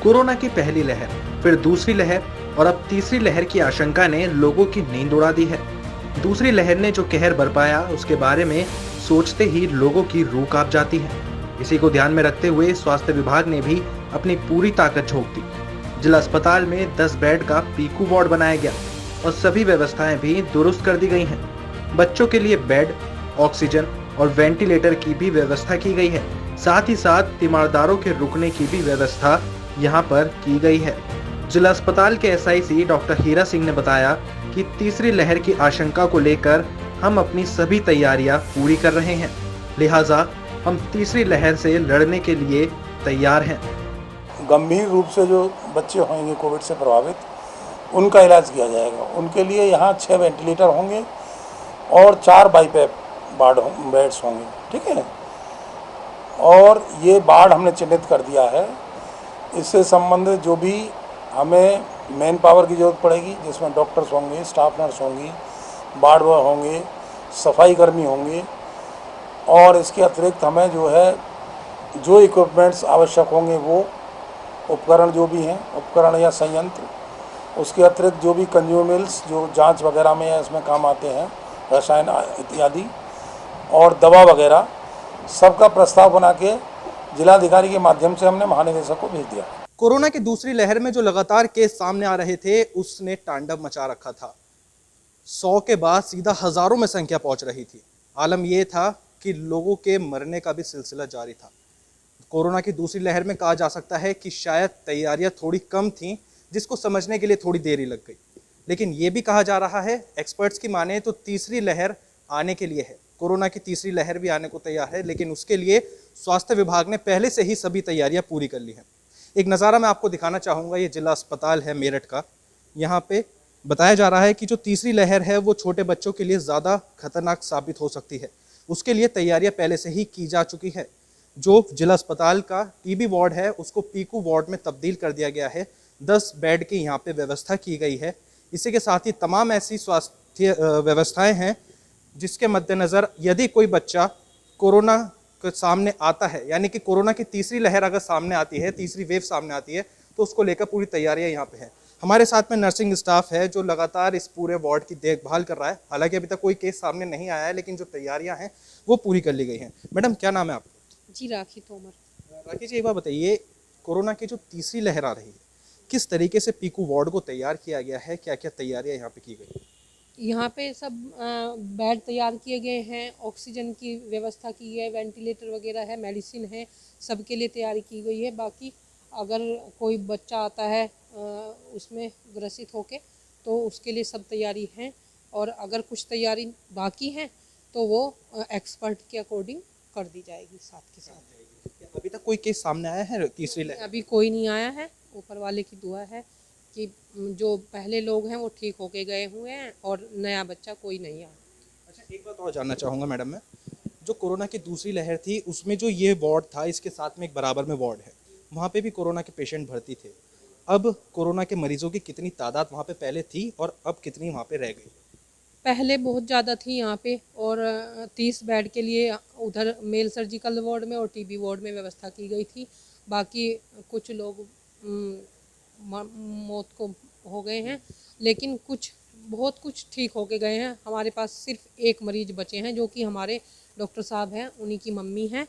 Corona की पहली लहर, फिर दूसरी लहर और अब तीसरी लहर की आशंका ने लोगों की नींद उड़ा दी है। दूसरी लहर ने जो कहर बरपाया उसके बारे में सोचते ही लोगों की रूह कांप जाती है। इसी को ध्यान में रखते हुए स्वास्थ्य विभाग ने भी अपनी पूरी ताकत झोंक दी। जिला अस्पताल में 10 बेड का पीकू वार्ड बनाया गया और सभी व्यवस्थाएं भी दुरुस्त कर दी गई हैं। बच्चों के लिए बेड, ऑक्सीजन और वेंटिलेटर की भी व्यवस्था की गई है। साथ ही साथ तीमारदारों के रुकने की भी व्यवस्था यहाँ पर की गई है। जिला अस्पताल के एसआईसी डॉक्टर हीरा सिंह ने बताया कि तीसरी लहर की आशंका को लेकर हम अपनी सभी तैयारियां पूरी कर रहे हैं, लिहाजा हम तीसरी लहर से लड़ने के लिए तैयार हैं। गंभीर रूप से जो बच्चे होंगे कोविड से प्रभावित, उनका इलाज किया जाएगा। उनके लिए यहाँ 6 वेंटिलेटर होंगे और 4 बाईपैप बेड्स होंगे, ठीक है। और ये वार्ड हमने चिन्हित कर दिया है। इससे संबंधित जो भी हमें मैन पावर की ज़रूरत पड़ेगी, जिसमें डॉक्टर्स होंगे, स्टाफ नर्स होंगी, वार्ड बॉय होंगे, सफाई कर्मी होंगे, और इसके अतिरिक्त हमें जो है जो इक्विपमेंट्स आवश्यक होंगे, वो उपकरण जो भी हैं, उपकरण या संयंत्र, उसके अतिरिक्त जो भी कंज्यूमेबल्स जो जांच वगैरह में या इसमें काम आते हैं, रसायन इत्यादि और दवा वगैरह, सबका प्रस्ताव बना के जिलाधिकारी के माध्यम से हमने महानिदेशक को भेज दिया। कोरोना की दूसरी लहर में जो लगातार केस सामने आ रहे थे उसने तांडव मचा रखा था। 100 के बाद सीधा हजारों में संख्या पहुंच रही थी। आलम यह था कि लोगों के मरने का भी सिलसिला जारी था। कोरोना की दूसरी लहर में कहा जा सकता है कि शायद तैयारियां थोड़ी कम थीं, जिसको समझने के लिए थोड़ी देरी लग गई। लेकिन ये भी कहा जा रहा है, एक्सपर्ट्स की माने तो तीसरी लहर आने के लिए है। कोरोना की तीसरी लहर भी आने को तैयार है, लेकिन उसके लिए स्वास्थ्य विभाग ने पहले से ही सभी तैयारियां पूरी कर ली हैं। एक नज़ारा मैं आपको दिखाना चाहूँगा। ये जिला अस्पताल है मेरठ का। यहाँ पे बताया जा रहा है कि जो तीसरी लहर है वो छोटे बच्चों के लिए ज़्यादा खतरनाक साबित हो सकती है। उसके लिए तैयारियां पहले से ही की जा चुकी है। जो जिला अस्पताल का टीबी वार्ड है उसको पीकू वार्ड में तब्दील कर दिया गया है। 10 बेड की यहाँ पे व्यवस्था की गई है। इसी के साथ ही तमाम ऐसी स्वास्थ्य व्यवस्थाएं हैं जिसके मद्देनज़र यदि कोई बच्चा कोरोना के सामने आता है, यानी कि कोरोना की तीसरी लहर अगर सामने आती है, तीसरी वेव सामने आती है, तो उसको लेकर पूरी तैयारियां यहाँ पे हैं। हमारे साथ में नर्सिंग स्टाफ है जो लगातार इस पूरे वार्ड की देखभाल कर रहा है। हालांकि अभी तक कोई केस सामने नहीं आया है, लेकिन जो तैयारियां हैं वो पूरी कर ली गई हैं। मैडम, क्या नाम है आपका? जी, राखी तोमर। राखी जी, एक बार बताइए, कोरोना की जो तीसरी लहर आ रही है, किस तरीके से पीकू वार्ड को तैयार किया गया है? क्या क्या तैयारियां यहाँ पे की गई? यहाँ पे सब बेड तैयार किए गए हैं, ऑक्सीजन की व्यवस्था की है, वेंटिलेटर वगैरह है, मेडिसिन है, सबके लिए तैयारी की गई है। बाकी अगर कोई बच्चा आता है उसमें ग्रसित होके, तो उसके लिए सब तैयारी है। और अगर कुछ तैयारी बाकी है तो वो एक्सपर्ट के अकॉर्डिंग कर दी जाएगी साथ के साथ। अभी तक कोई केस सामने आया है तीसरी लहर? अभी कोई नहीं आया है। ऊपर वाले की दुआ है कि जो पहले लोग हैं वो ठीक होके गए हुए हैं और नया बच्चा कोई नहीं आया। अच्छा, एक बात और जानना चाहूँगा मैडम मैं, जो कोरोना की दूसरी लहर थी उसमें जो ये वार्ड था, इसके साथ में एक बराबर में वार्ड है, वहाँ पे भी कोरोना के पेशेंट भर्ती थे। अब कोरोना के मरीजों की कितनी तादाद वहाँ पे पहले थी और अब कितनी वहाँ पे रह गई? पहले बहुत ज़्यादा थी यहाँ पे, और 30 बेड के लिए उधर मेल सर्जिकल वार्ड में और टीबी वार्ड में व्यवस्था की गई थी। बाकी कुछ लोग मौत को हो गए हैं, लेकिन बहुत कुछ ठीक होके गए हैं। हमारे पास सिर्फ एक मरीज बचे हैं जो कि हमारे डॉक्टर साहब हैं, उन्हीं की मम्मी हैं।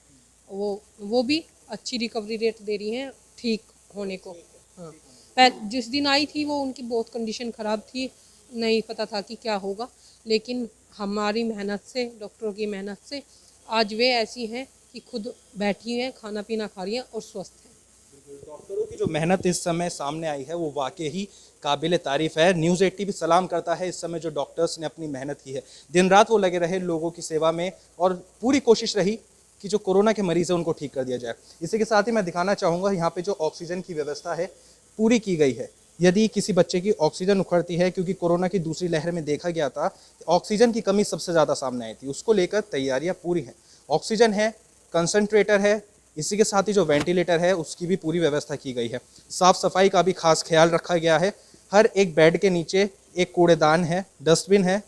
वो भी अच्छी रिकवरी रेट दे रही हैं ठीक होने को। हाँ, जिस दिन आई थी वो उनकी बहुत कंडीशन ख़राब थी, नहीं पता था कि क्या होगा, लेकिन हमारी मेहनत से, डॉक्टरों की मेहनत से आज वे ऐसी हैं कि खुद बैठी हैं, खाना पीना खा रही हैं और स्वस्थ हैं। डॉक्टरों की जो मेहनत इस समय सामने आई है वो वाकई ही काबिल तारीफ़ है। न्यूज़ 80 भी सलाम करता है इस समय जो डॉक्टर्स ने अपनी मेहनत की है। दिन रात वो लगे रहे लोगों की सेवा में और पूरी कोशिश रही कि जो कोरोना के मरीज़ हैं उनको ठीक कर दिया जाए। इसी के साथ ही मैं दिखाना चाहूँगा, यहाँ पे जो ऑक्सीजन की व्यवस्था है पूरी की गई है। यदि किसी बच्चे की ऑक्सीजन उखड़ती है, क्योंकि कोरोना की दूसरी लहर में देखा गया था ऑक्सीजन की कमी सबसे ज़्यादा सामने आई थी, उसको लेकर तैयारियाँ पूरी हैं। ऑक्सीजन है, कंसनट्रेटर है, इसी के साथ ही जो वेंटिलेटर है उसकी भी पूरी व्यवस्था की गई है। साफ़ सफाई का भी खास ख्याल रखा गया है। हर एक बेड के नीचे एक कूड़ेदान है, डस्टबिन है,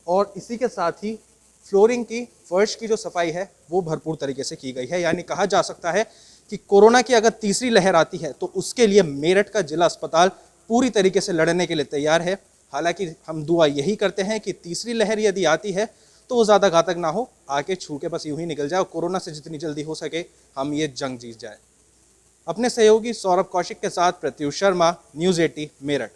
और इसी के साथ ही फ्लोरिंग की, फर्श की जो सफाई है वो भरपूर तरीके से की गई है। यानी कहा जा सकता है कि कोरोना की अगर तीसरी लहर आती है तो उसके लिए मेरठ का जिला अस्पताल पूरी तरीके से लड़ने के लिए तैयार है। हालांकि हम दुआ यही करते हैं कि तीसरी लहर यदि आती है तो वो ज़्यादा घातक ना हो, आके छू के बस यूं ही निकल जाए और कोरोना से जितनी जल्दी हो सके हम ये जंग जीत जाए। अपने सहयोगी सौरभ कौशिक के साथ प्रत्युष शर्मा, न्यूज़ 80 मेरठ।